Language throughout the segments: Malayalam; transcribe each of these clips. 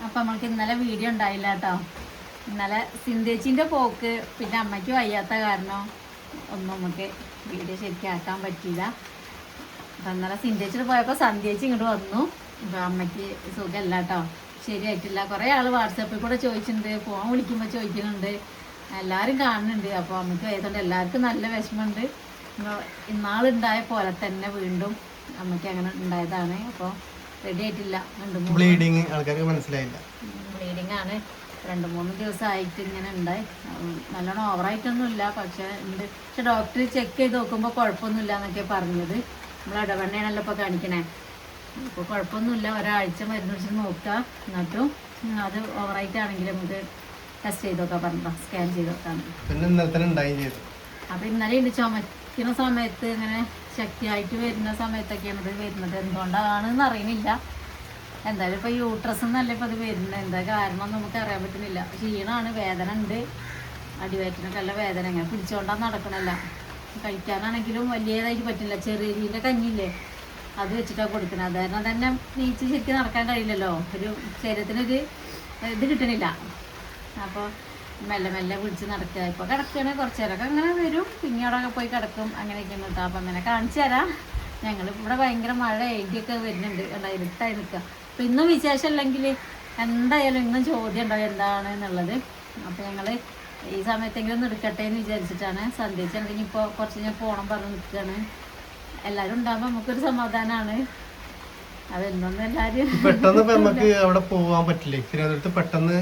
അപ്പം നമ്മൾക്ക് ഇന്നലെ വീഡിയോ ഉണ്ടായില്ല കേട്ടോ. ഇന്നലെ സിന്ധേച്ചിൻ്റെ പോക്ക് പിന്നെ അമ്മയ്ക്ക് വയ്യാത്ത കാരണം ഒന്നും നമുക്ക് വീഡിയോ ശരിക്കും ആക്കാൻ പറ്റിയില്ല. അപ്പം ഇന്നലെ സിന്ധേച്ചിട്ട് പോയപ്പോൾ സന്ധ്യേച്ചി ഇങ്ങോട്ട് വന്നു. അപ്പോൾ അമ്മയ്ക്ക് സുഖമല്ല കേട്ടോ, ശരിയായിട്ടില്ല. കുറേ ആൾ വാട്സാപ്പിൽ കൂടെ ചോദിച്ചിട്ടുണ്ട്, ഫോൺ വിളിക്കുമ്പോൾ ചോദിക്കുന്നുണ്ട്, എല്ലാവരും കാണുന്നുണ്ട്. അപ്പോൾ അമ്മയ്ക്ക് വയ്യാത്തതുകൊണ്ട് എല്ലാവർക്കും നല്ല വിഷമമുണ്ട്. ഇന്നാളുണ്ടായ പോലെ തന്നെ വീണ്ടും അമ്മയ്ക്ക് അങ്ങനെ ഉണ്ടായതാണ്. അപ്പോൾ റെഡി ആയിട്ടില്ല. ബ്ലീഡിങ് ആൾക്കാർക്ക് മനസ്സിലായില്ല. ബ്ലീഡിങ് ആണ്. 2-3 ദിവസമായിട്ട് ഇങ്ങനെ ഉണ്ടായി. നല്ലോണം ഓവറായിട്ടൊന്നും ഇല്ല, പക്ഷേ ഉണ്ട്. പക്ഷെ ഡോക്ടർ ചെക്ക് ചെയ്ത് നോക്കുമ്പോൾ കുഴപ്പമൊന്നുമില്ല എന്നൊക്കെ പറഞ്ഞത്. നമ്മൾ ഇടവണ്ണയാണല്ലോ ഇപ്പോൾ കാണിക്കണേ. ഇപ്പോൾ കുഴപ്പമൊന്നുമില്ല, ഒരാഴ്ച മരുന്ന് വെച്ചിട്ട് നോക്കുക. എന്നിട്ടും അത് ഓവറായിട്ടാണെങ്കിൽ നമുക്ക് ടെസ്റ്റ് ചെയ്ത് നോക്കാൻ പറഞ്ഞോ, സ്കാൻ ചെയ്ത് നോക്കാൻ. അപ്പോൾ ഇന്നലെ ഉണ്ട് ചുമക്കുന്ന സമയത്ത് ഇങ്ങനെ ശക്തിയായിട്ട് വരുന്ന സമയത്തൊക്കെയാണ് ഇത് വരുന്നത്. എന്തുകൊണ്ടാണെന്ന് അറിയുന്നില്ല. എന്തായാലും ഇപ്പോൾ യൂട്രസ് എന്നല്ല ഇപ്പോൾ അത് വരുന്നത്. എന്താ കാരണം നമുക്ക് അറിയാൻ പറ്റുന്നില്ല. ക്ഷീണമാണ്, വേദന ഉണ്ട്, അടിവയറ്റിനൊക്കെ നല്ല വേദന. ഇങ്ങനെ പിടിച്ചുകൊണ്ടാണ് നടക്കണല്ല. കഴിക്കാനാണെങ്കിലും വലിയതായിട്ട് പറ്റില്ല. ചെറിയരീൻ്റെ കഞ്ഞില്ലേ, അത് വെച്ചിട്ടാണ് കൊടുക്കുന്നത്. അത് കാരണം തന്നെ നീച്ച് ശരിക്കും നടക്കാൻ കഴിയില്ലല്ലോ, ഒരു ശരീരത്തിനൊരു ഇത് കിട്ടണില്ല. അപ്പോൾ മെല്ലെ മെല്ലെ പിടിച്ച് നടക്കുക. ഇപ്പോൾ കിടക്കുകയാണെങ്കിൽ കുറച്ച് നേരമൊക്കെ അങ്ങനെ വരും, പിന്നെ അവിടെ പോയി കിടക്കും. അങ്ങനെയൊക്കെയാണ് കേട്ടോ. അപ്പം അങ്ങനെ കാണിച്ചു തരാം. ഞങ്ങൾ ഇവിടെ ഭയങ്കര മഴ എഴുതിയൊക്കെ വരുന്നുണ്ട്, ഇരുട്ടായി നിൽക്കുക. അപ്പം ഇന്നും വിശേഷം അല്ലെങ്കിൽ എന്തായാലും ഇന്നും ചോദ്യം ഉണ്ടാവും എന്താണ് എന്നുള്ളത്. അപ്പോൾ ഞങ്ങൾ ഈ സമയത്തെങ്കിലും ഒന്ന് എടുക്കട്ടെ എന്ന് വിചാരിച്ചിട്ടാണ്. സന്ധ്യച്ചുണ്ടെങ്കിൽ ഇപ്പോൾ കുറച്ച് ഞാൻ പോകണം പറഞ്ഞ് നിൽക്കുകയാണ്. എല്ലാവരും ഉണ്ടാകുമ്പോൾ നമുക്കൊരു സമാധാനമാണ്. അതെന്നൊന്നും എല്ലാവരും പെട്ടെന്ന് നമുക്ക് അവിടെ പോകാൻ പറ്റില്ലേ? തിരുവനന്തപുരത്ത് പെട്ടെന്ന്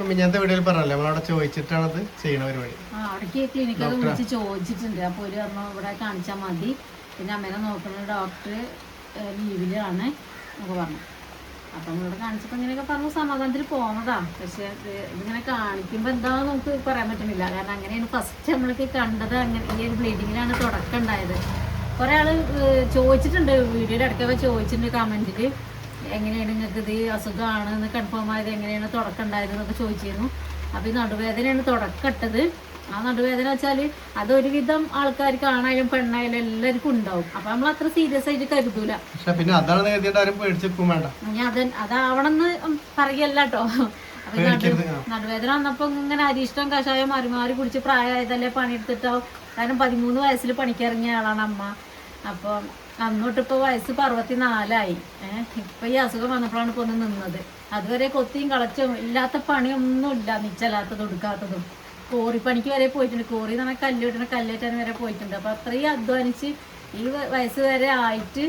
മിഞ്ഞാത്തെ വീഡിയോയിൽ പറഞ്ഞല്ലേ, നമ്മളവിടെ ചോദിച്ചിട്ടാണത് ചെയ്യണ പരിപാടി. അവിടേക്ക് ക്ലിനിക്കൊക്കെ വിളിച്ച് ചോദിച്ചിട്ടുണ്ട്. അപ്പോൾ ഒരു പറഞ്ഞു ഇവിടെ കാണിച്ചാൽ മതി, പിന്നെ അമ്മേനെ നോക്കുന്ന ഡോക്ടർ ലീവിലാണ് എന്നൊക്കെ പറഞ്ഞു. അപ്പം നമ്മളിവിടെ കാണിച്ചപ്പോൾ ഇങ്ങനെയൊക്കെ പറഞ്ഞു സമാധാനത്തിൽ പോകുന്നതാ. പക്ഷെ ഇതിങ്ങനെ കാണിക്കുമ്പോൾ എന്താണെന്ന് നമുക്ക് പറയാൻ പറ്റുന്നില്ല. കാരണം അങ്ങനെയാണ് ഫസ്റ്റ് നമ്മൾക്ക് കണ്ടത്. അങ്ങനെ ഈ ഒരു ബ്ലീഡിങ്ങിലാണ് തുടക്കം ഉണ്ടായത്. കുറേ ആൾ ചോദിച്ചിട്ടുണ്ട്, വീഡിയോയുടെ ഇടയ്ക്കൊക്കെ ചോദിച്ചിട്ടുണ്ട് കമൻറ്റിൽ, എങ്ങനെയാണ് നിങ്ങൾക്ക് ഇത് അസുഖമാണ് എന്ന് കൺഫേം ആയത്, എങ്ങനെയാണ് തുടക്കം ഉണ്ടായത് എന്നൊക്കെ ചോദിച്ചിരുന്നു. അപ്പോൾ ഈ നടുവേദനയാണ് തുടക്കം ഇട്ടത്. ആ നടുവേദന വെച്ചാൽ അതൊരുവിധം ആൾക്കാർക്ക് ആണായാലും പെണ്ണായാലും എല്ലാവർക്കും ഉണ്ടാവും. അപ്പം നമ്മൾ അത്ര സീരിയസ് ആയിട്ട് കരുതൂല. പിന്നെ അതാവണമെന്ന് പറയല്ല കേട്ടോ. അപ്പം നടുവേദന വന്നപ്പോൾ ഇങ്ങനെ അരിഷ്ടം കഷായം മാറി മാറി കുടിച്ച് പ്രായമായതല്ലേ പണിയെടുത്തിട്ടാവും. കാരണം 13 വയസ്സിൽ പണിക്കിറങ്ങിയ ആളാണ് അമ്മ. അപ്പം അന്നോട്ടിപ്പോൾ വയസ്സ് 64 ഇപ്പം ഈ അസുഖം വന്നപ്പോഴാണ് ഇപ്പോൾ ഒന്ന് നിന്നത്. അതുവരെ കൊത്തിയും കളച്ചും ഇല്ലാത്ത പണിയൊന്നുമില്ല, നിച്ചല്ലാത്തതും എടുക്കാത്തതും. കോറിപ്പണിക്ക് വരെ പോയിട്ടുണ്ട്. കോറി എന്ന് പറഞ്ഞാൽ കല്ലുകിട്ടണ കല്ലേറ്റാൻ വരെ പോയിട്ടുണ്ട്. അപ്പോൾ അത്രയും അധ്വാനിച്ച് ഈ വയസ്സ് വരെ ആയിട്ട്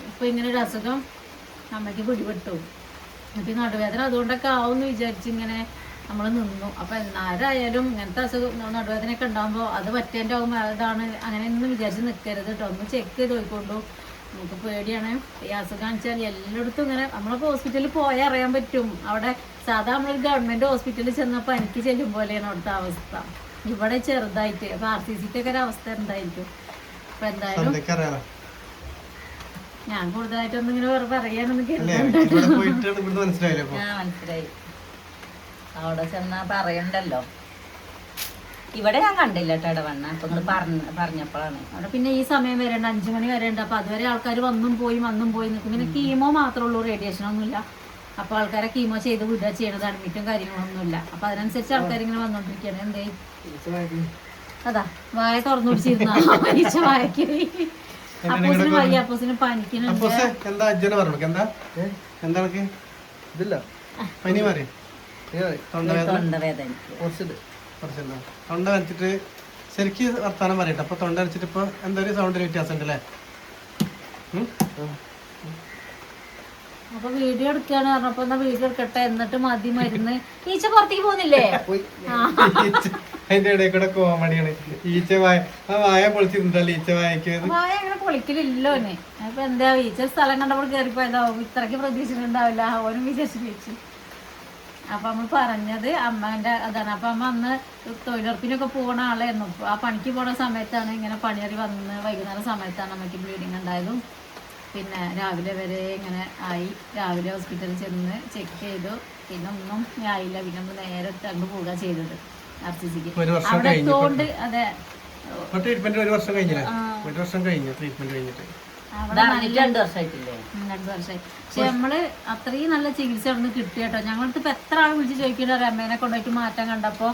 ഇപ്പോൾ ഇങ്ങനെ ഒരു അസുഖം അമ്മയ്ക്ക് പിടിപെട്ടു. അപ്പോൾ ഈ നടുവേദന അതുകൊണ്ടൊക്കെ ആവുമെന്ന് വിചാരിച്ച് ഇങ്ങനെ നമ്മൾ നിന്നു. അപ്പം ആരായാലും ഇങ്ങനത്തെ അസുഖം നടുവേദനയൊക്കെ ഉണ്ടാകുമ്പോൾ അത് പറ്റേൻ്റെ ആകുമ്പോൾ അതാണ് അങ്ങനെയൊന്നും വിചാരിച്ച് നിൽക്കരുത് കേട്ടോ. ഒന്ന് ചെക്ക് ചെയ്ത് പോയിക്കൊണ്ടു. നമുക്ക് പേടിയാണ് ഈ അസുഖം വെച്ചാൽ എല്ലായിടത്തും ഇങ്ങനെ. നമ്മളിപ്പോൾ ഹോസ്പിറ്റലിൽ പോയാൽ അറിയാൻ പറ്റും. അവിടെ സാധാ നമ്മളൊരു ഗവൺമെൻറ് ഹോസ്പിറ്റലിൽ ചെന്നപ്പോൾ എനിക്ക് ചെല്ലും പോലെയാണ് അവിടുത്തെ അവസ്ഥ. ഇവിടെ ചെറുതായിട്ട്. അപ്പോൾ RCCക്കൊക്കെ ഒരു അവസ്ഥ എന്തായിരിക്കും. അപ്പം എന്തായാലും ഞാൻ കൂടുതലായിട്ടൊന്നും ഇങ്ങനെ പറയാനൊന്നും കേട്ടിട്ടുണ്ട്. മനസ്സിലായി. അവിടെ ചെന്നാ പറയണ്ടല്ലോ. ഇവിടെ ഞാൻ കണ്ടില്ല കേട്ടോ ഇടവണ്ണ. അപ്പൊ നിങ്ങൾ പറഞ്ഞപ്പോഴാണ്. അവിടെ പിന്നെ ഈ സമയം വരേണ്ട 5 മണി വരെ ഉണ്ട്. അപ്പൊ അതുവരെ ആൾക്കാർ വന്നും പോയി നിൽക്കും. പിന്നെ കീമോ മാത്രമേ ഉള്ളൂ, റേഡിയേഷനൊന്നുമില്ല. അപ്പൊ ആൾക്കാരെ കീമോ ചെയ്ത് വിടുക ചെയ്യണത്, അഡ്മിറ്റും കാര്യങ്ങളൊന്നുമില്ല. അപ്പൊ അതിനനുസരിച്ച് ആൾക്കാർ ഇങ്ങനെ വന്നോണ്ടിരിക്കുകയാണ്. എന്തേ അതാ വായ തുറന്നു പിടിച്ചിരുന്ന വായക്ക് അപ്പോസിന് വയ്യ, അപ്പോസിന് പനിക്കുന്നുണ്ട്. തൊണ്ട വരച്ചിട്ട് ശരിക്ക് വർത്താനം പറയട്ടെ. അപ്പൊ തൊണ്ട വരച്ചിട്ട് ഇപ്പൊ എന്തൊരു സൗണ്ടിന് വ്യത്യാസം ഉണ്ട് അല്ലേ? അപ്പൊ വീഡിയോ എടുക്കാന്ന് പറഞ്ഞപ്പോ എന്നാ വീഡിയോ എടുക്കട്ടെ, എന്നിട്ട് മതി മരുന്ന്. ഈച്ച പുറത്തേക്ക് പോകുന്നില്ലേ? അതിന്റെ ഇടയിൽ കൂടെ കോമഡിയാണ്. ഈച്ച വായ പൊളിച്ചിട്ടുണ്ടല്ലോ. ഈച്ച വായ അങ്ങനെ പൊളിക്കലില്ലോ. അപ്പൊ എന്താ ഈച്ച സ്ഥലം കണ്ടപ്പോൾ കയറിപ്പോയതാവും. ഇത്രയ്ക്ക് പ്രതീക്ഷിച്ചിട്ടുണ്ടാവില്ല. ഓനും വിചാരിച്ചു. അപ്പം നമ്മൾ പറഞ്ഞത് അമ്മേൻ്റെ അതാണ്. അപ്പം അമ്മ അന്ന് തൊഴിലുറപ്പിനൊക്കെ പോകണ ആളായിരുന്നു. ആ പണിക്ക് പോണ സമയത്താണ് ഇങ്ങനെ പണിയേറി വന്ന് വൈകുന്നേരം സമയത്താണ് അമ്മയ്ക്ക് ബ്ലീഡിങ് ഉണ്ടായതും. പിന്നെ രാവിലെ വരെ ഇങ്ങനെ ആയി. രാവിലെ ഹോസ്പിറ്റലിൽ ചെന്ന് ചെക്ക് ചെയ്തു. പിന്നെ ഒന്നും ആയില്ല. പിന്നെ നമ്മൾ നേരെ അങ്ങ് പോവുക ചെയ്തത് RCCക്ക്. അവിടെ എത്തുകൊണ്ട് അതെ ട്രീറ്റ്മെന്റ് 1 വർഷം കഴിഞ്ഞില്ലേ? 1 വർഷം കഴിഞ്ഞു ട്രീറ്റ്മെന്റ് കഴിഞ്ഞിട്ട്. അവിടെ 2 വർഷമായിട്ടില്ലേ? 2 വർഷമായി. പക്ഷെ നമ്മള് അത്രയും നല്ല ചികിത്സ അവിടെ നിന്ന് കിട്ടി കേട്ടോ. ഞങ്ങളടുത്ത് ഇപ്പൊ എത്ര ആൾ വിളിച്ച് ചോദിക്കേണ്ട അമ്മേനെ കൊണ്ടുപോയിട്ട് മാറ്റം കണ്ടപ്പോ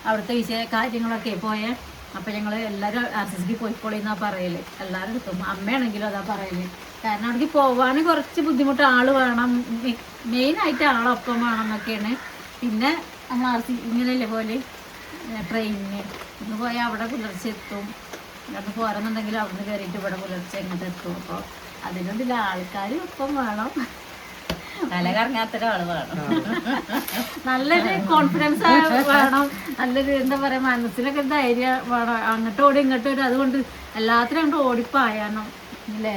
അവിടുത്തെ കാര്യങ്ങളൊക്കെ പോയേ. അപ്പൊ ഞങ്ങള് എല്ലാരും RCCക്ക് പോയിക്കോളിന്നാ പറയല്. എല്ലാരും എടുത്തും അമ്മയാണെങ്കിലും അതാ പറയല്. കാരണം അവിടേക്ക് പോവാന് കുറച്ച് ബുദ്ധിമുട്ട്, ആള് വേണം, മെയിനായിട്ട് ആളൊപ്പം വേണം എന്നൊക്കെയാണ്. പിന്നെ നമ്മൾ ഇങ്ങനെയല്ലേ പോലെ ട്രെയിനിന് ഇന്ന് പോയാൽ അവിടെ പുലർച്ചെ എത്തും. ഇവിടുന്ന് പോരുന്നുണ്ടെങ്കിൽ അവിടുന്ന് കയറിയിട്ട് ഇവിടെ പുലർച്ചെ എങ്ങോട്ട് എത്തും. അപ്പോൾ അതിനൊന്നില്ല, ആൾക്കാർ ഒപ്പം വേണം, തല കറങ്ങാത്തൊരാള് വേണം, നല്ലൊരു കോൺഫിഡൻസ് വേണം, നല്ലൊരു എന്താ പറയാ മനസ്സിലൊക്കെ ധൈര്യം വേണം. അങ്ങോട്ടും ഓടി ഇങ്ങോട്ടും വരും. അതുകൊണ്ട് എല്ലാത്തിനും അങ്ങോട്ട് ഓടിപ്പായാനോ അല്ലേ.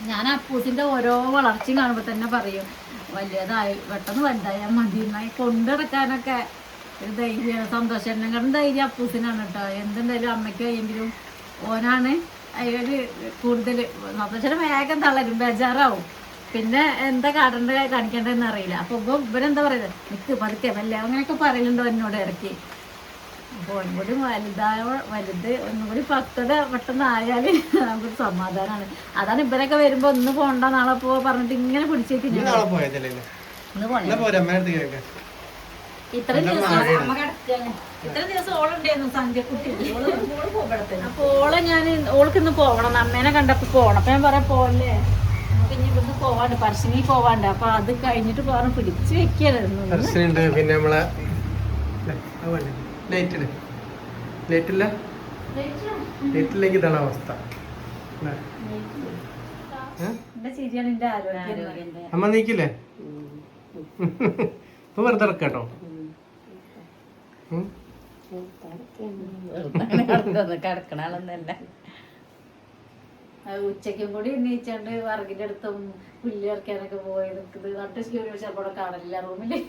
ഞാൻ അപ്പൂസിന്റെ ഓരോ വളർച്ചയും കാണുമ്പോൾ തന്നെ പറയും വലിയതായി പെട്ടെന്ന് വലുതായാൽ മതി. എന്നായി കൊണ്ടു നടക്കാനൊക്കെ ഒരു ധൈര്യമാണ്, സന്തോഷം. എന്നെക്കാളും ധൈര്യം അപ്പൂസിനാണ് കേട്ടോ. എന്തുണ്ടായാലും അമ്മയ്ക്ക് കഴിയെങ്കിലും ഓനാണ് അതിൽ കൂടുതൽ. സന്തോഷം വേഗം തളരും, ബേജാറാവും, പിന്നെ എന്താ കാണിക്കേണ്ടതെന്ന് അറിയില്ല. അപ്പൊ ഇവരെന്താ പറയുന്നത്, നിക്ക് പതുക്കെ വല്ല അങ്ങനെയൊക്കെ പറയലുണ്ടോ എന്നോട് ഇടയ്ക്ക്. അപ്പോൾ ഒന്നുകൂടി വലുത് ഒന്നുകൂടി പക്വത പെട്ടെന്ന് ആയാല് നമുക്കൊരു സമാധാനമാണ്. അതാണ് ഇവരൊക്കെ വരുമ്പോ ഒന്ന് പോണ്ട നാളെ പറഞ്ഞിട്ട് ഇങ്ങനെ പിടിച്ചേക്ക്. ഇത്രയും ദിവസം ഓളുണ്ടായിരുന്നു സന്ധ്യക്കുട്ടി. അപ്പൊ ഓൾക്ക് ഇന്ന് പോവണം, അമ്മേനെ കണ്ടപ്പോ പോണം. അപ്പൊ ഞാൻ പറയാം പോലെ നമുക്ക് ഇനി ഇവിടുന്ന് പോവാണ്ട്, പറശ്ശിനി പോവാണ്ട്. അപ്പൊ അത് കഴിഞ്ഞിട്ട് പോകാൻ പിടിച്ചു വെക്കലായിരുന്നു. പിന്നെ നമ്മളെ ലൈറ്റില്ലെങ്കിൽ ഇതാണ് അവസ്ഥ. എന്റെ ചിരിയാണ് എന്റെ ആരോഗ്യം. അമ്മ നീക്കില്ലേ ഇപ്പൊ വെറുതെ ഇറക്കാട്ടോ. കിടക്കണ ആളൊന്നല്ല. ഉച്ചയ്ക്കും കൂടി എണ്ണീച്ചാണ്ട് വറകിന്റെ അടുത്തും പുല്ല് ഇറക്കാനൊക്കെ പോയി നിൽക്കുന്നത് നട്ട് ചിലപ്പോൾ കാണില്ല റൂമില്.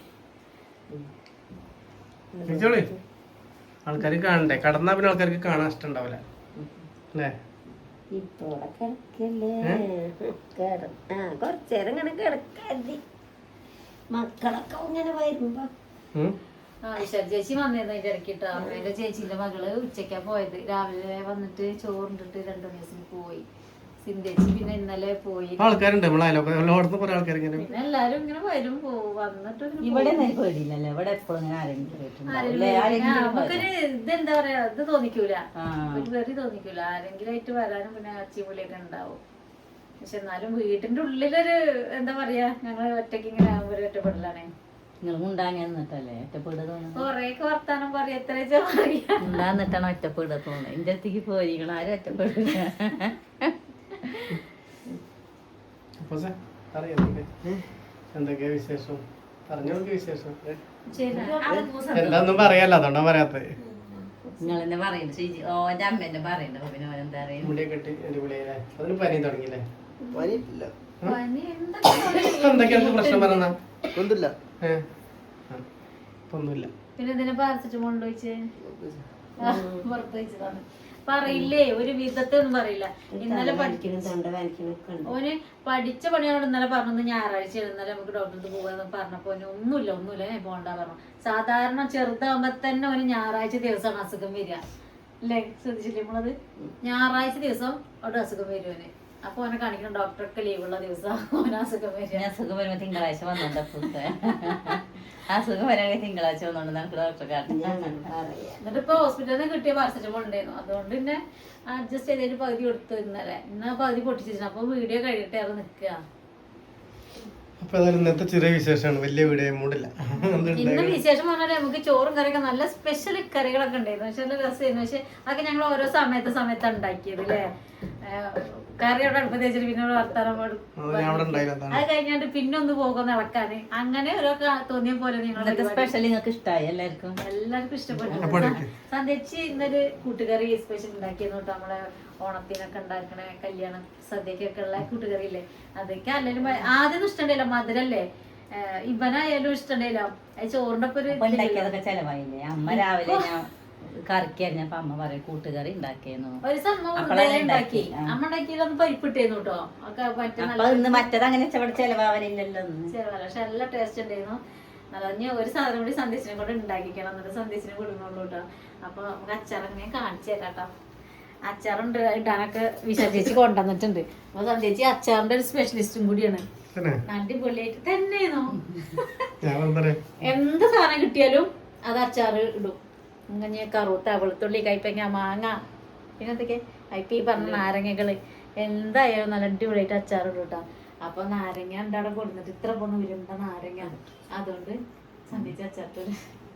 ആൾക്കാർ കാണണ്ടേ, കടന്നാ പിന്നെ ആൾക്കാർക്ക് കാണാൻ ഇഷ്ടം ഉണ്ടാവില്ല അല്ലേ. കൊറച്ചേരം ഇങ്ങനെ കിടക്കാതി മക്കളൊക്കെ ഇങ്ങനെ വരുമ്പോ. ചേച്ചി വന്നിരുന്നു അതിന്റെ ഇടയ്ക്കിട്ടോ. അമ്മേന്റെ ചേച്ചിന്റെ മകള് ഉച്ചയ്ക്കാ പോയത്. രാവിലെ വന്നിട്ട് ചോറിട്ടിട്ട് 2 ദിവസത്തിന് പോയി. സിന്ധേച്ചി പിന്നെ ഇന്നലെ പോയി. ആൾക്കാരുണ്ട് പിന്നെ എല്ലാരും ഇങ്ങനെ വരും വന്നിട്ട് ഇവിടെ പേടിയില്ലല്ലോ, ഇവിടെ എപ്പോഴും നമുക്കൊരു ഇതെന്താ പറയാ, ഇത് തോന്നിക്കൂല, ഒരു വെറി തോന്നിക്കൂല. ആരെങ്കിലും ആയിട്ട് വരാനും പിന്നെ അച്ചിപൊളിയൊക്കെ ഉണ്ടാവും. പക്ഷെ എന്നാലും വീട്ടിന്റെ ഉള്ളിലൊരു എന്താ പറയാ, ഞങ്ങള് ഒറ്റയ്ക്ക് ഇങ്ങനെ ആകുമ്പോ ഒറ്റപ്പെടലാണേ. നിങ്ങൾ ഉണ്ടാന്നിട്ടല്ലേ ഒറ്റപ്പെട തോന്നുന്നു. കൊറേയൊക്കെ വർത്താനം പറയാ, എത്ര പറയാ ഉണ്ടാന്നിട്ടാണ് ഒറ്റപ്പെട തോന്നുന്നത്. എന്റെ അടുത്തേക്ക് പോയിരിക്കണം, ആരും ഒറ്റപ്പെടില്ല. എന്തൊക്കെയാ വിശേഷം? വിശേഷം എന്താന്നും പറയാലോ, അതുകൊണ്ടാ പറയാത്തത്. നിങ്ങൾ എന്നെ പറയുന്നു ചേച്ചി, ഓന്റെ അമ്മ എന്നെ പറയണ്ട. പിന്നെ ഓനെന്താ പറയുക, മുടിയെ കെട്ടി അടിപൊളിയായില്ലേ. അതിന് പനി തുടങ്ങിയില്ലേ? എന്തൊക്കെയാണ് പ്രശ്നം പറഞ്ഞ ഒന്നുമില്ല. ഒന്നുമില്ല. പിന്നെ ഇതിനെ പാരസെറ്റമോൾ ഒഴിച്ച് പുറത്ത് വെച്ചതാണ്. പറയില്ലേ, ഒരു വിധത്തെ ഒന്നും പറയില്ല. ഇന്നലെ ഓന് പഠിച്ച പണിയോട് ഇന്നലെ പറഞ്ഞു ഞായറാഴ്ച ഇന്നലെ നമുക്ക് ഡോക്ടർക്ക് പോകാന്ന് പറഞ്ഞപ്പോ ഒന്നുമില്ല ഞാൻ പോകണ്ട പറഞ്ഞു. സാധാരണ ചെറുതാകുമ്പോ തന്നെ ഓന് ഞായറാഴ്ച ദിവസമാണ് അസുഖം വരിക അല്ലേ, ശ്രദ്ധിച്ചില്ലേ നമ്മളത്? ഞായറാഴ്ച ദിവസം അവിടെ അസുഖം വരുവന്. അപ്പൊ ഓനെ കാണിക്കണം ഡോക്ടർക്ക് ലീവുള്ള ദിവസം ഓന് അസുഖം വരും. അസുഖം വരുമ്പോ തിങ്കളാഴ്ച വന്നോണ്ട് അസുഖം വരാണെങ്കിൽ തിങ്കളാഴ്ച വന്നോണ്ട് നമുക്ക് ഡോക്ടറെ കാണിക്കാം. എന്നിട്ട് ഇപ്പൊ ഹോസ്പിറ്റലിൽ നിന്ന് കിട്ടിയ പാരസെറ്റമോൾ ഉണ്ടായിരുന്നു. അതുകൊണ്ട് പിന്നെ അഡ്ജസ്റ്റ് ചെയ്തിട്ട് പകുതി കൊടുത്തു. ഇന്ന് പകുതി പൊട്ടിച്ചിരുന്നു. അപ്പൊ വീഡിയോ കഴിയട്ടെ അത് നിക്കുക. അപ്പൊ ഇന്നത്തെ ചെറിയ വിശേഷമാണ്, വലിയ വീഡിയോ മൂടില്ല. ഇന്ന് വിശേഷം പറഞ്ഞാല് നമുക്ക് ചോറും കറിയൊക്കെ നല്ല സ്പെഷ്യൽ കറികളൊക്കെ ഉണ്ടായിരുന്നു. പക്ഷെ നല്ല രസമായിരുന്നു. പക്ഷെ അതൊക്കെ ഞങ്ങൾ ഓരോ സമയത്താണ് ഉണ്ടാക്കിയത് അല്ലേ. കറി അവിടെ അടുപ്പത്ത് വെച്ചിട്ട് പിന്നെ വർത്താനം അത് കഴിഞ്ഞാണ്ട് പിന്നെ ഒന്ന് പോകുന്ന ഇളക്കാന് അങ്ങനെ ഓരോ തോന്നിയ പോലെ സ്പെഷ്യൽ നിങ്ങൾക്ക് ഇഷ്ടമായി എല്ലാവർക്കും ഇഷ്ടപ്പെട്ടു. സന്ധ്യച്ച് ഇന്നൊരു കൂട്ടുകറി സ്പെഷ്യൽ ഉണ്ടാക്കിയിരുന്നു കേട്ടോ. നമ്മളെ ഓണത്തിനൊക്കെ ഉണ്ടാക്കണ കല്യാണ സദ്യക്കൊക്കെ ഉള്ള കൂട്ടുകറി ഇല്ലേ, അതൊക്കെ അല്ലെങ്കിലും ആദ്യം ഇഷ്ടമുണ്ടല്ലോ, മധുരല്ലേ. ഇവനായാലും ഇഷ്ടമുണ്ടല്ലോ. അത് ചോറിന്റെ ഒപ്പം ഉണ്ടാക്കിയതൊക്കെ ചെലവായില്ലേ. അമ്മ രാവിലെ ഞാൻ കറിക്ക് അരിഞ്ഞപ്പോ അമ്മ പറയും കൂട്ടുകറി ഉണ്ടാക്കിയെന്നു. ഒരു സംഭവം ഉണ്ടാക്കി അമ്മ ഉണ്ടാക്കിയത് പരിപ്പിട്ടേന്നു കേട്ടോ. മറ്റേത് അങ്ങനെ ചെലവാവലില്ലല്ലോ, പക്ഷെ നല്ല ടേസ്റ്റ് ഉണ്ടായിരുന്നു. നല്ല ഒരു സാധനം കൂടി സന്ദേശിനെ കൂടെ ഉണ്ടാക്കിക്കണം, എന്നിട്ട് സന്ദേശിനെ കൊടുക്കുന്നുള്ളൂ കേട്ടോ. അപ്പൊ നമുക്ക് അച്ചാറങ്ങനെ കാണിച്ചു തരാം കേട്ടോ. അച്ചാറുണ്ട് ഇടാനൊക്കെ വിശാചേച്ചി കൊണ്ടുവന്നിട്ടുണ്ട്. അപ്പൊ സന്ധ്യേച്ചി അച്ചാറിന്റെ ഒരു സ്പെഷ്യലിസ്റ്റും കൂടിയാണ്. അടിപൊളിയായിട്ട് തന്നെയാണോ എന്ത് സാധനം കിട്ടിയാലും അത് അച്ചാറ് ഇടും. അങ്ങനെ കറുത്ത വെളുത്തുള്ളി കൈപ്പങ്ങ മാങ്ങ പിന്നെ എന്തൊക്കെ ഇപ്പൊ ഈ പറഞ്ഞ നാരങ്ങകള് എന്തായാലും നല്ല അടിപൊളിയായിട്ട് അച്ചാർ ഇടും കേട്ടോ. അപ്പൊ നാരങ്ങ ഉണ്ടാടെ കൊടുത്തിട്ട് ഇത്ര പോന്ന് വരുമ്പോ നാരങ്ങ അതുകൊണ്ട് സന്ധ്യച്ച് അച്ചാറിട്ട്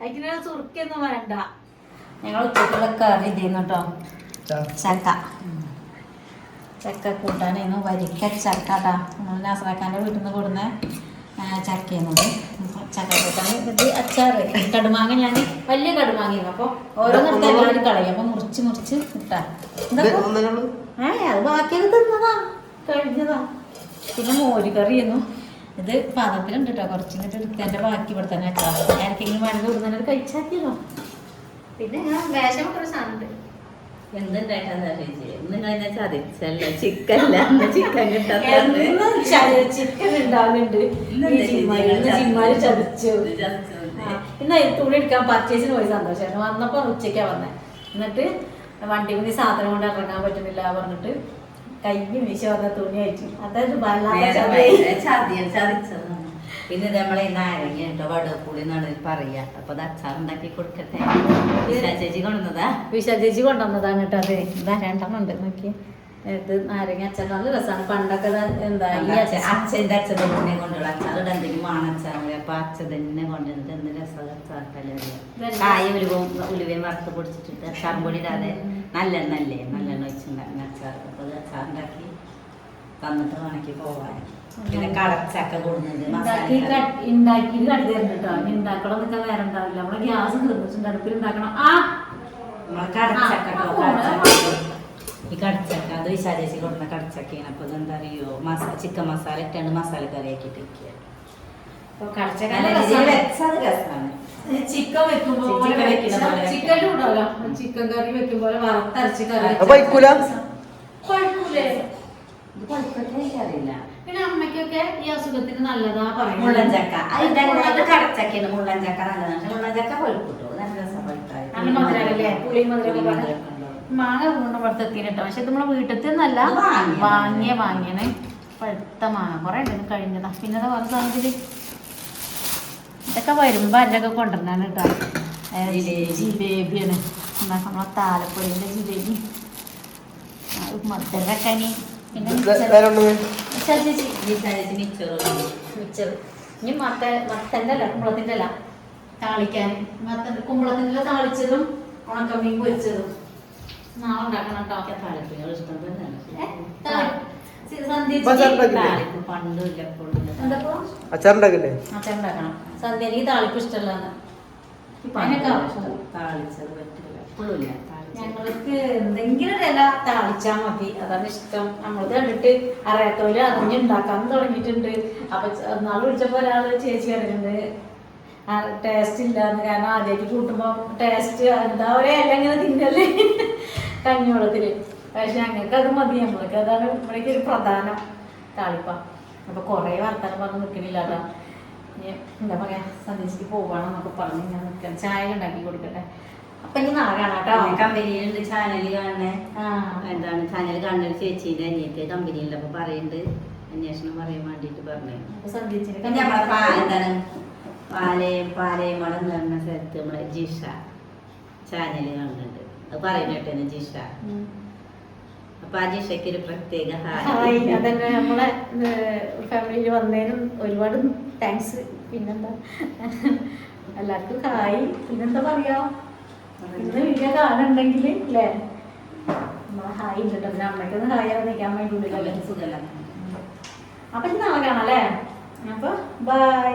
അതിന് സുറുക്കൊന്നും വേണ്ട. ഞങ്ങൾ ഉച്ചക്കുള്ള കറി ചെയ്യുന്നു കേട്ടോ. ചക്ക കൂട്ടാനായിരുന്നു വരിക്ക ചക്ക കേട്ടോ. നാസറാക്കാൻ്റെ വീട്ടിൽ നിന്ന് കൊടുന്ന ചക്ക ചെയ്യുന്നത് ചക്ക കൂട്ടാൻ. ഇത് അച്ചാറ് കടുമാങ്ങ ഞാൻ വലിയ കടുമാങ്ങയായിരുന്നു. അപ്പോൾ ഓരോന്നിടത്ത് എല്ലാവരും കളയും. അപ്പം മുറിച്ച് ഇട്ടാ അത് ബാക്കിയൊക്കെ തിന്നതാ കഴിഞ്ഞതാ. പിന്നെ മോര് കറിയായിരുന്നു. ഇത് പാത്രത്തിലുണ്ട് കേട്ടോ. കുറച്ചിട്ട് എടുത്തതിൻ്റെ ബാക്കി ഇവിടെ തന്നെ അച്ചാർ ആർക്കെങ്കിലും വേണമെങ്കിൽ ഇവിടുന്ന് കഴിച്ചാക്കിയല്ലോ. പിന്നെ ഞാൻ വേഷം കുറേ സാധനം ഉണ്ട്. എന്തുണ്ടായിട്ടാന്ന് ചതിച്ചല്ല ചിക്കൻ ചിക്കൻ ഉണ്ടാവുന്നുണ്ട്. ജിമ്മാര് ചതിച്ചു. ഇന്ന് തുണി എടുക്കാൻ പർച്ചേസിന് പോയി സന്തോഷമായിരുന്നു. വന്നപ്പോ ഉച്ചയ്ക്കാ വന്നേ. എന്നിട്ട് വണ്ടി മതി സാധനം കൊണ്ട് ഇറങ്ങാൻ പറ്റുന്നില്ല പറഞ്ഞിട്ട് കയ്യും വീശ വന്ന തുണി അയച്ചു. അതായത് ചതിച്ചതാണ്. പിന്നെ നമ്മളെ നാരങ്ങ കേട്ടോ വടപ്പുളി എന്നാണ് പറയാ. അപ്പൊ അത് അച്ചാറുണ്ടാക്കി കൊടുക്കട്ടെ. ചേച്ചി കൊണ്ടുവന്നതാ. ചേച്ചി കൊണ്ടുവന്നതാണ് കേട്ടോ. അത് ഇതാ 2 ഉണ്ട് നോക്കി. ഇത് നാരങ്ങ അച്ചാർ നല്ല രസമാണ്. പണ്ടൊക്കെ എന്താ അച്ഛൻ്റെ അച്ഛൻ തന്നെ കൊണ്ടുള്ള അച്ചാർ എന്തെങ്കിലും അച്ചാറ്. അപ്പൊ അച്ഛൻ തന്നെ കൊണ്ടുവന്നിട്ട് എന്ത് രസം അച്ചാറിട്ടല്ലേ കായ ഉലുവയും വറുത്ത് പൊടിച്ചിട്ടിട്ട് അച്ചാറും പൊടി ഇടാതെ നല്ലെണ്ണ വെച്ചിട്ടുണ്ടാക്കുന്ന അച്ചാർ. അപ്പൊ അത് അച്ചാറുണ്ടാക്കി തന്നിട്ട് ഉണക്കി പോവാൻ. പിന്നെ കടച്ചക്ക കൊടുക്കുന്നത് ഉണ്ടാക്കി കട്ടി തരുന്നുണ്ട് കേട്ടോ. ഉണ്ടാക്കണം എന്നൊക്കെ വേറെ ഉണ്ടാവില്ല. നമ്മളെ ഗ്യാസ് തീർന്നിട്ടുണ്ട്. അടുപ്പിൽ ഉണ്ടാക്കണം. കടച്ചക്ക ഈ കടച്ചക്ക അത് വിശാചേച്ചി കൊടുക്കുന്ന കടച്ചക്കയാണ്. അപ്പൊ ഇതെന്താ അറിയോ ചിക്കൻ മസാല ഇട്ടാണ്ട് മസാല കറി ആക്കിയിട്ട് വെക്കുക. അപ്പൊ കടച്ചക്ക രസമാണ്. ചിക്കൻ വെക്കുമ്പോ ചിക്കൻ ഉണ്ടാവില്ല. ചിക്കൻ കറി വെക്കുമ്പോൾ വറുത്തരച്ച് കറി അറിയില്ല. പിന്നെ അമ്മയ്ക്കൊക്കെ ഈ അസുഖത്തിന് നല്ലതാ പറയുന്നത്. മുള്ളൻചക്ക കടച്ചക്കയാണ്. മുള്ളൻചക്ക നല്ലതാണ്. മുള്ളൻചക്ക പഴുക്കൂട്ടോ നല്ല രസം പഴുത്തായി. നല്ല മധുരല്ലേ പുളി മധുരം. മാങ്ങ കൊണ്ടുപോഴത്തെ എത്തിയിട്ടോ. പക്ഷെ നമ്മളെ വീട്ടിൽ നിന്നല്ല വാങ്ങിയണേ പഴുത്ത മാങ്ങ കുറെ ഉണ്ടെന്ന് കഴിഞ്ഞതാ. പിന്നെ വേറെ സാധനത്തില് ഇതൊക്കെ വരുമ്പോ അതിലൊക്കെ കൊണ്ടുവരണാണ് കേട്ടോ. ജിലേബിയാണ് നമ്മളെ താലപ്പൊടിന്റെ ജിലേബി മധുരക്കനി. പിന്നെ ഇനി മത്തന്റെ അല്ല കുമ്പളത്തിന്റെ അല്ല താളിക്കാൻ. കുമ്പളത്തിന്റെ താളിച്ചതും ഉണക്കമീൻ പൊരിച്ചതും നാളെ ഉണ്ടാക്കണം കേട്ടോ. താളിപ്പുകൾ ഇഷ്ടം തന്നെയാണ്. അച്ചാറുണ്ടാക്കില്ലേ? അച്ചാറുണ്ടാക്കണം. സന്ധ്യ എനിക്ക് താളിപ്പ് ഇഷ്ടമല്ലാന്ന്. താളിച്ചത് പറ്റില്ല എപ്പോഴും. ഞങ്ങൾക്ക് എന്തെങ്കിലും ഒരു ഇല താളിച്ചാൽ മതി. അതാണ് ഇഷ്ടം. നമ്മളത് കണ്ടിട്ട് അറിയാത്തവര് അറിഞ്ഞുണ്ടാക്കാൻ തുടങ്ങിയിട്ടുണ്ട്. അപ്പൊ നാളെ വിളിച്ചപ്പോ ഒരാള് ചേച്ചി പറയുന്നുണ്ട് ടേസ്റ്റ് ഇല്ലാന്ന്. കാരണം ആദ്യമായിട്ട് കൂട്ടുമ്പോ ടേസ്റ്റ് എന്താ പറയാ എല്ലാം ഇങ്ങനെ തിന്നല്ലേ കഞ്ഞിവെള്ളത്തില്. പക്ഷെ ഞങ്ങൾക്ക് അത് മതി. നമ്മൾക്ക് അതാണ് ഇവിടേക്ക് ഒരു പ്രധാനം താളിപ്പ. അപ്പൊ കൊറേ വർത്താനം പറഞ്ഞ് നിൽക്കണില്ല. അതാ എന്താ പറയാ സന്ധ്യക്ക് പോവാണെന്നൊക്കെ പറഞ്ഞ് ഞാൻ നിൽക്കാം. ചായ ഉണ്ടാക്കി കൊടുക്കട്ടെ. അപ്പൊ ഇനി നാളെ കാണാം കേട്ടോ. കമ്പനിയിലുണ്ട് ചാനൽ കാണണേ. എന്താണ് ചാനൽ കാണുന്ന ചേച്ചീന്റെ അനിയത്തെ കമ്പനിയിലുണ്ട്. അപ്പൊ പറയുന്നുണ്ട് അന്വേഷണം പറയാൻ വേണ്ടിട്ട് പറഞ്ഞു. എന്താണ് പാലയമളം എന്ന് പറഞ്ഞ സ്ഥലത്ത് നമ്മളെ ജിഷ ചാനൽ കാണുന്നുണ്ട്. അത് പറയുന്നേട്ടേന്ന് ജിഷ. അപ്പൊ ആ ജിഷയ്ക്ക് ഒരു പ്രത്യേക ഹായ്. അതന്നെ നമ്മളെ ഫാമിലിയിൽ വന്നതിനും ഒരുപാട് താങ്ക്സ്. പിന്നെന്താ എല്ലാവർക്കും ഹായ്. പിന്നെന്താ പറയാ ഇന്ന് വീഡിയോ കാണുന്നുണ്ടെങ്കിൽ അല്ലേ നമ്മളെ ഹായ് ഉണ്ട് കേട്ടോ. പിന്നെ അമ്മയ്ക്കൊന്ന് ഹായ് നിൽക്കാൻ വേണ്ടി സുഖമല്ല. അപ്പൊ നാളെ കാണാം അല്ലേ. അപ്പൊ ബൈ.